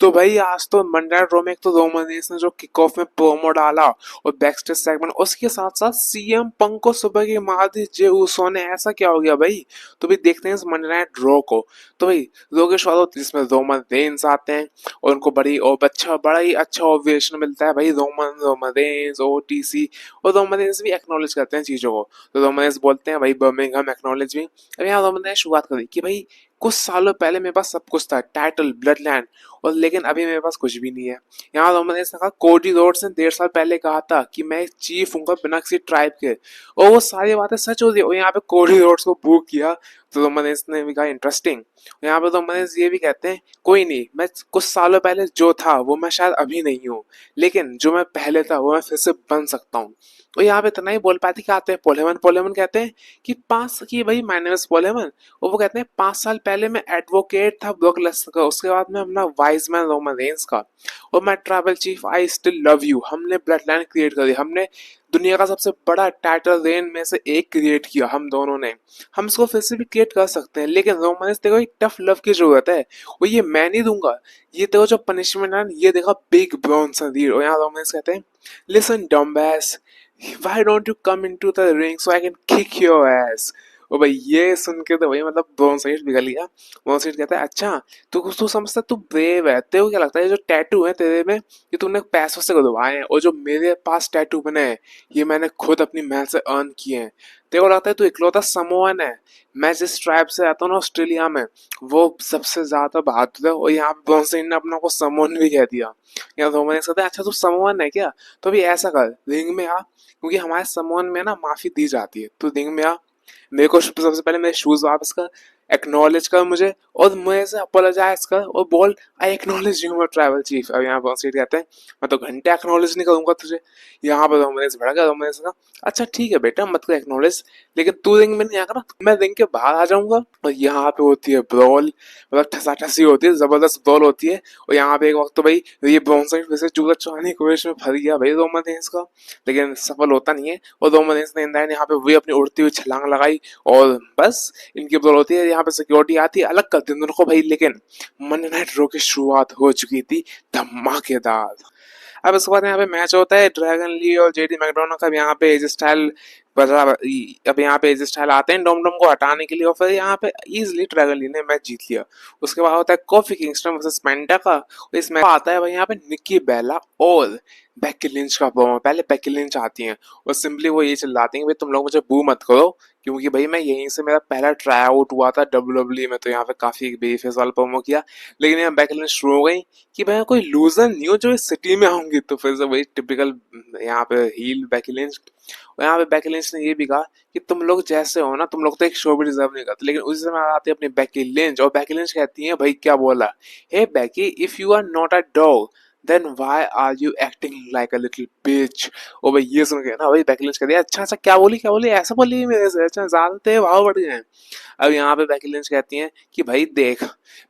तो भाई आज तो मंडे ड्रॉ में एक तो रोमनीस ने जो किक ऑफ में प्रोमो डाला और बैकस्टेज सेगमेंट, उसके साथ साथ सीएम पंक को सुबह की मार दी जे उसो ने। ऐसा क्या हो गया भाई? तो भाई देखते हैं इस मंडे नाइट ड्रॉ को। तो भाई लोकेश वालों जिसमें रोमन रेंस आते हैं और उनको बड़ा ही अच्छा ओवेशन मिलता है भाई। रोमन रेंस ओटीसी और रोमन रेंस भी एक्नॉलेज करते हैं चीजों को। तो रोमन रेंस बोलते हैं भाई बर्मिंघम एक्नॉलेज भी। अब यहाँ रोमन ने शुरुआत करी कि भाई कुछ सालों पहले मेरे पास सब कुछ था, टाइटल, ब्लड लैंड, और लेकिन अभी मेरे पास कुछ भी नहीं है। यहाँ रोमन रेंस ने कहा कोडी रोड्स ने 1.5 साल पहले कहा था कि मैं एक चीफ हूँ बिना किसी ट्राइब के, और वो सारी बातें सच हो रही है। और यहाँ पे कोडी रोड्स को बुक किया तो रोमन रेंस ने भी कहा इंटरेस्टिंग। यहाँ पे रोमन रेंस ये भी कहते हैं कोई नहीं, मैं कुछ सालों पहले जो था वो मैं शायद अभी नहीं हूँ, लेकिन जो मैं पहले था वो मैं फिर से बन सकता हूँ। तो यहाँ पे इतना ही बोल पाती कि आते हैं पोलेमन। पोलेमन कहते हैं कि पांच कि भाई माय नेम इज पोलेमन, और वो कहते हैं 5 साल पहले मैं एडवोकेट था ब्रॉक लेसनर का, उसके बाद मैं अपना वाइज मैन रोमन रेंस का, और मैं tribal chief I still love you. हमने ब्लड लाइन क्रिएट करी, हमने दुनिया का सबसे बड़ा टाइटल रेन में से एक क्रिएट किया हम दोनों ने। हम इसको फिर से भी क्रिएट कर सकते हैं, लेकिन रोमन रेंस देखो एक टफ लव की जरूरत है, वो ये मैं नहीं दूंगा। ये देखो जो पनिशमेंट है ये देखा बिग ब्राउन शरीर। और यहाँ रोमन रेंस कहते हैं listen डम्बास, why don't you come into the ring so I can kick your ass। ओ भाई ये सुन के तो भाई मतलब बोन साइड बिगड़ गया। बोन साइड कहता है अच्छा तू समझता है, तू ब्रेव है, तेरे को क्या लगता है जो टैटू है तेरे में ये तूने पैसों से करवाए हैं, और जो मेरे पास टैटू बने हैं ये मैंने खुद अपनी मेहनत से अर्न किए हैं। तेरे को लगता है तू इकलौता समोअन है? मैं जिस ट्राइब से आता हूँ ना ऑस्ट्रेलिया में, वो सबसे ज्यादा बहादुर है, और यहाँ बोन साइड ने अपना को समोअन भी कह दिया। यहाँ रोमन कहता है अच्छा तू समोअन है क्या? तो अभी ऐसा कर, रिंग में आ, क्योंकि हमारे समूह में ना माफी दी जाती है। तो रिंग में आ, मेरे को सबसे पहले मेरे शूज वापस कर, एक्नॉलेज कर मुझे, और मुझे से अपोलोजाइज कर और बोल I acknowledge you my tribal chief. अब यहाँ बहुत सीट कहते हैं मैं तो घंटे एक्नॉलेज नहीं करूंगा तुझे। यहाँ पर रोमन भड़क गया। रोमन का अच्छा ठीक है बेटा मत कर एक्नॉलेज, लेकिन तू रिंग में नहीं आकर ना मैं रिंग के बाहर आ जाऊंगा। और यहाँ पे होती है ब्रॉल, मतलब ठसाठसी होती है, जबरदस्त ब्रॉल होती है। और यहाँ पे एक वक्त तो भाई ये ब्रॉन्साइड फिर से चूल्हा चुराने की कोशिश में फंस गया भाई रोमन रेंस का, लेकिन सफल होता नहीं है। और रोमन रेंस ने यहाँ पे वही अपनी उड़ती हुई छलांग लगाई, और बस इनकी बदौलत होती है यहाँ पे सिक्योरिटी आती है अलग कर दिन को भाई। लेकिन मंडे नाइट ड्रॉ की शुरुआत हो चुकी थी धमाकेदार। अब इसके बाद यहाँ पे मैच होता है ड्रैगन ली और जेडी मैकडोनल्ड का। अब यहाँ पे एज स्टाइल अब यहाँ पे एज स्टाइल आते हैं डोम डोम को हटाने के लिए, और फिर यहाँ पे इजीली ड्रैगन ली ने मैच जीत लिया। उसके बाद होता है कॉफी किंगस्टन वर्सेस पेंटा का, और इस मैच आता है भाई यहाँ पे निक्की बेला और बेकी लिंच का प्रोमो। पहले बेकी लिंच आती हैं और सिंपली वो ये चिल्लाती हैं भाई तुम लोग मुझे बू मत करो, क्योंकि भाई मैं यहीं से मेरा पहला ट्राई आउट हुआ था डब्ल्यूडब्ल्यूई में। तो यहाँ पे काफी बेफेस वाला प्रोमो किया, लेकिन यहाँ बेकी लिंच शुरू हो गई कि मैं कोई लूजर नहीं हूँ जो इस सिटी में आऊंगी। तो फिर से वही टिपिकल यहाँ पे हील बेकी लिंच। और यहाँ पे बेकी लिंच ने ये भी कहा कि तुम लोग जैसे हो ना, तुम लोग तो एक शो भी डिजर्व नहीं करते। लेकिन उसी समय आती है अपनी बेकी लिंच, और बेकी लिंच कहती है भाई क्या बोला, hey Becky if you are not a dog then why are you acting like a little bitch. ओ भाई ये सुन के ना भाई बेकी लिंच कहती है अच्छा अच्छा क्या बोली ऐसा बोली मेरे से, अच्छा ज्यादा तेरे भाव बढ़ गए हैं। अब यहाँ पे बेकी लिंच कहती हैं कि भाई देख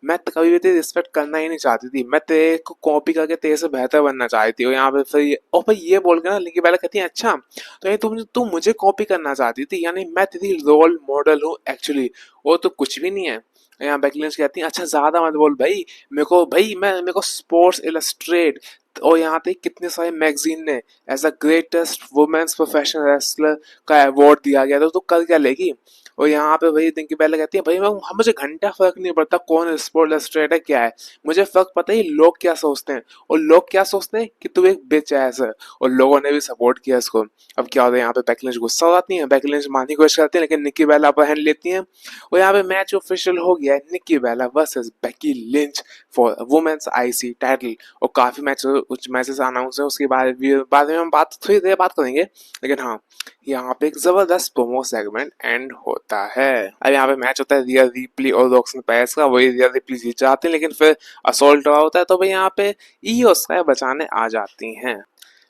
मैं तो कभी भी तेरी रिस्पेक्ट करना ही नहीं चाहती थी, मैं तेरे को कॉपी करके तेरे से बेहतर बनना चाहती थी। और यहाँ पे फिर और भाई ये बोल के ना लिंकी बेला कहती है अच्छा तो ये तू मुझे कॉपी करना चाहती थी, यानी मैं तेरी रोल मॉडल हूँ एक्चुअली, वो तो कुछ भी नहीं है। यहाँ बेकी लिंच कहती है अच्छा ज्यादा मत बोल भाई, मेरे को स्पोर्ट्स इलस्ट्रेट और यहाँ तक कितने सारे मैगजीन ने as a greatest women's professional wrestler का अवार्ड दिया गया, तो तू कर क्या लेगी। और यहाँ पे भाई दिंकी बेला कहती है भाई मुझे घंटा फर्क नहीं पड़ता कौन स्पोर्ट इलस्ट्रेट है क्या है, मुझे फर्क पता है लोग क्या सोचते हैं, और लोग क्या सोचते हैं कि तू एक बिच है ऐसा। और लोगों ने भी सपोर्ट किया इसको। अब क्या होता है यहाँ पे बेकी लिंच गुस्सा हो जाती है, बेकी लिंच मारने की कोशिश करती है, लेकिन निक्की बेला अपर हैंड लेती है। और यहाँ पे मैच ऑफिशियल हो गया है Nikki Bella versus Becky Lynch for women's IC title. और काफी कुछ मैचेस अनाउंस है, उसके बाद में हम थोड़ी देर बात करेंगे। लेकिन हाँ यहाँ पे एक जबरदस्त प्रोमो सेगमेंट एंड होता है। अब यहाँ पे मैच होता है रिया रिप्ली और रॉक्सन पेरेस का। वही रिया रिप्ली जीत जाती है, लेकिन फिर असोल्ट रहा होता है, तो भाई यहाँ पे ईओ स्काई बचाने आ जाती हैं।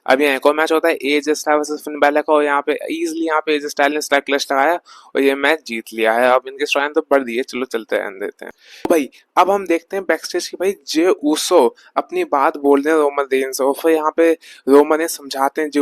अब यहाँ एक और मैच होता है AJ Styles versus Finn Balor का, और यहाँ पे इजीली यहाँ पे एज स्टाइल ने स्टाइल क्लच लगाया और ये मैच जीत लिया है। अब इनके स्ट्राइन तो बढ़ दी है, चलो चलते रहने देते हैं भाई। अब हम देखते हैं बैक स्टेज की भाई जे ऊसो अपनी बात बोल रहे हैं रोमन रेंस, और फिर यहाँ पे रोमन ने समझाते हैं जे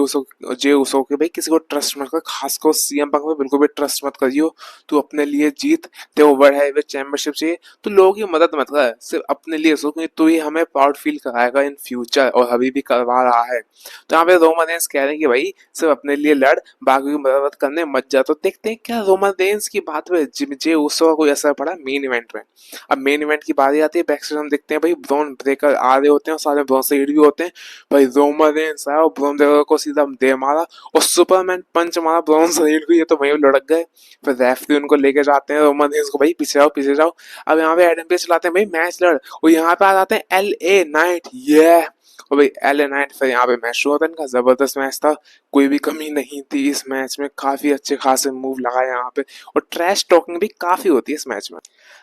ऊसो के भाई किसी को ट्रस्ट मत कर, खासकर सीएम पंक में बिल्कुल भी ट्रस्ट मत करियो। तू अपने लिए जीत, तेरे को वर्ल्ड हैवीवेट चैंपियनशिप चाहिए तो लोगों की मदद मत कर, सिर्फ अपने लिए सोच, क्योंकि तू ही हमें प्राउड फील कराएगा इन फ्यूचर, और अभी भी करवा रहा है। तो यहाँ पे रोमन रेंस कह रहे हैं कि भाई सिर्फ अपने लिए लड़, बाकी की मदद करने मत जा। तो देखते हैं क्या रोमन रेंस की बात पे जे ऊसो का कोई असर पड़ा मेन इवेंट में। अब मेन इवेंट की बारी आती है, बैक स्टेज हम देखते हैं भाई ब्रॉन ब्रेकर आ रहे होते हैं और सारे ब्रॉन साइड भी होते हैं। भाई रोमन रेंस आया और ब्रॉन ब्रेकर को सीधा दे मारा और सुपरमैन पंच मारा ब्रॉन साइड को, ये तो वहीं लुढ़क गए। फिर रेफरी उनको लेके जाते हैं रोमन रेंस को, भाई पीछे जाओ पीछे जाओ। अब यहाँ पे एडम पेज चलाते हैं भाई मैच लड़, और यहाँ पे आ जाते हैं LA नाइट, ये और भाई LA नाइट। फिर यहाँ पे मैच शुरू होता है इनका, जबरदस्त मैच था, कोई भी कमी नहीं थी इस मैच में, काफी अच्छे खासे मूव लगाए यहाँ पे, और ट्रैश टॉकिंग भी काफी होती है इस मैच में।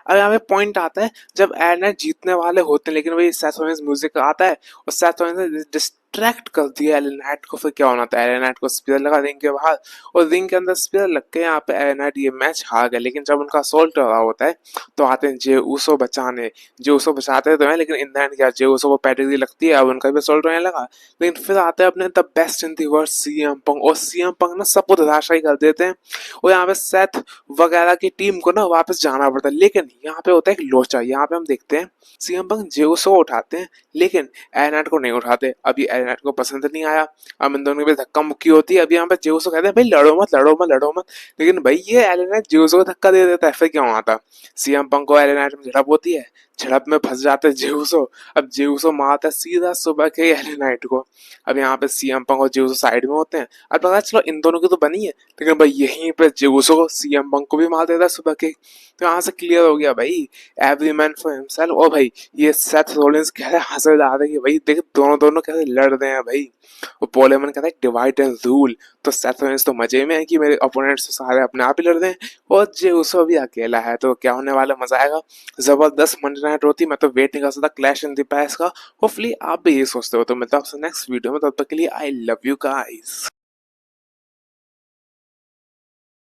अब यहाँ पे पॉइंट आता है जब एड जीतने वाले होते हैं, लेकिन वही सेथ रॉलिंस म्यूजिक आता है और सेथ रॉलिंस ने डिस्ट्रैक्ट कर दिया एलन नाइट को। फिर क्या होना था, एलन नाइट को स्पीयर लगा रिंग के बाहर, और रिंग के अंदर स्पीयर लग के यहाँ पे एलन नाइट ये मैच हार गए। लेकिन जब उनका असॉल्ट हो रहा होता है तो आते हैं जे ऊसो बचाने। जे ऊसो बचाते तो हैं, लेकिन इन द एंड क्या, जे ऊसो को पेडिग्री लगती है, अब उनका भी असॉल्ट होने लगा। लेकिन फिर आते हैं अपने the best in the world CM Punk, और सीएम पंक ना सबको धराशायी कर देते हैं, और यहाँ पे सेथ वगैरह की टीम को ना वापस जाना पड़ता है। लेकिन यहाँ पे होता है एक लोचा, यहाँ पे हम देखते हैं सीएम पंक जे ऊसो को उठाते हैं, लेकिन एलनाइट को नहीं उठाते। अभी एलनाइट को पसंद नहीं आया, अब इन दोनों के बीच धक्का मुक्की होती है। अभी यहाँ पे जे ऊसो कहते हैं भाई लड़ो मत लड़ो मत लड़ो मत, लेकिन भाई ये एलनाइट जे ऊसो को धक्का दे देता है। फिर क्या हुआ था, सीएम पंक को एलनाइट में झड़प होती है, झड़प में फंस जाते हैं जे ऊसो। अब जे ऊसो मारता है सीधा सुबह के एलनाइट को। अब यहाँ पे सीएम पंक और जे ऊसो साइड में होते हैं। अब लगा चलो इन दोनों की तो बनी है, लेकिन भाई यहीं पे जे ऊसो को सीएम पंक को भी मार देता है सुबह के। तो यहाँ से क्लियर हो गया भाई, एवरी मैन फॉर हिमसेल्फ। और भाई ये सेथ रॉलिंस कह रहे हैं, हंसे जा रहे हैं कि भाई देख दोनों दोनों कैसे लड़ रहे हैं भाई। और पॉल हेमन कहता है डिवाइड एंड रूल। तो सेथ रॉलिंस तो मजे में है कि मेरे ओपोनेंट्स सारे अपने आप ही लड़ रहे हैं, और जे ऊसो भी अकेला है, तो क्या होने वाला, मजा आएगा। जबरदस्त मंडे नाइट होती, मैं तो वेट नहीं कर सकता क्लैश इन द पास्ट का। होपफुली आप भी ये सोचते हो। तो मिलता हूं आपसे नेक्स्ट वीडियो में, तब तक के लिए आई लव यू गाइस।